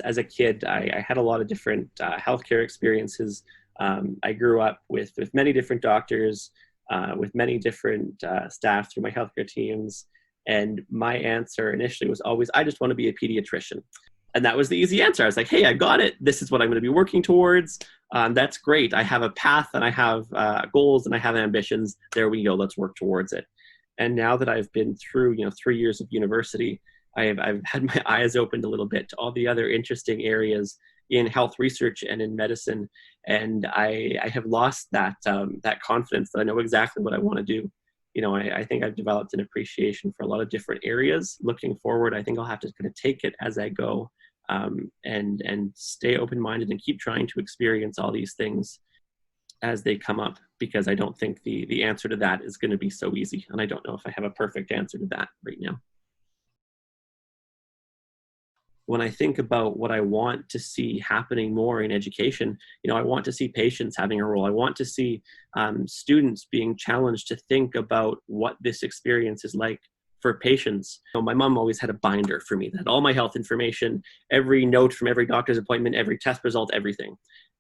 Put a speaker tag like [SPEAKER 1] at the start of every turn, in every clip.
[SPEAKER 1] as a kid, I had a lot of different healthcare experiences. I grew up with many different doctors, with many different staff through my healthcare teams. And my answer initially was always, I just want to be a pediatrician. And that was the easy answer. I was like, hey, I got it. This is what I'm going to be working towards. That's great. I have a path and I have goals and I have ambitions. There we go. Let's work towards it. And now that I've been through, 3 years of university, I've had my eyes opened a little bit to all the other interesting areas in health research and in medicine. And I have lost that confidence that I know exactly what I want to do. I think I've developed an appreciation for a lot of different areas. Looking forward, I think I'll have to kind of take it as I go, and stay open-minded and keep trying to experience all these things as they come up, because I don't think the answer to that is going to be so easy. And I don't know if I have a perfect answer to that right now. When I think about what I want to see happening more in education, I want to see patients having a role. I want to see students being challenged to think about what this experience is like for patients. My mom always had a binder for me that had all my health information, every note from every doctor's appointment, every test result, everything.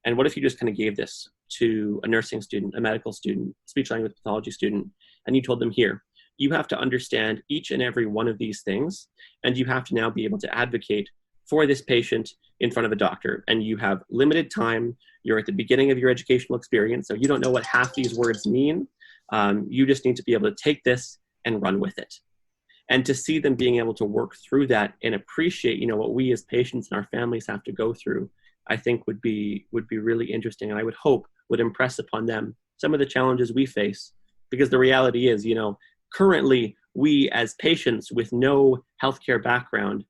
[SPEAKER 1] And what if you just kind of gave this to a nursing student, a medical student, speech language pathology student, and you told them, here, you have to understand each and every one of these things, and you have to now be able to advocate for this patient in front of a doctor. And you have limited time. You're at the beginning of your educational experience, so you don't know what half these words mean. You just need to be able to take this and run with it. And to see them being able to work through that and appreciate, what we as patients and our families have to go through, I think would be really interesting. And I would hope would impress upon them some of the challenges we face. Because the reality is, currently we as patients with no healthcare background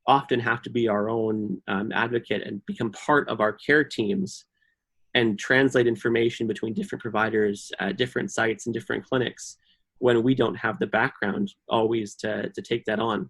[SPEAKER 1] often have to be our own advocate and become part of our care teams and translate information between different providers, different sites and different clinics, when we don't have the background always to take that on.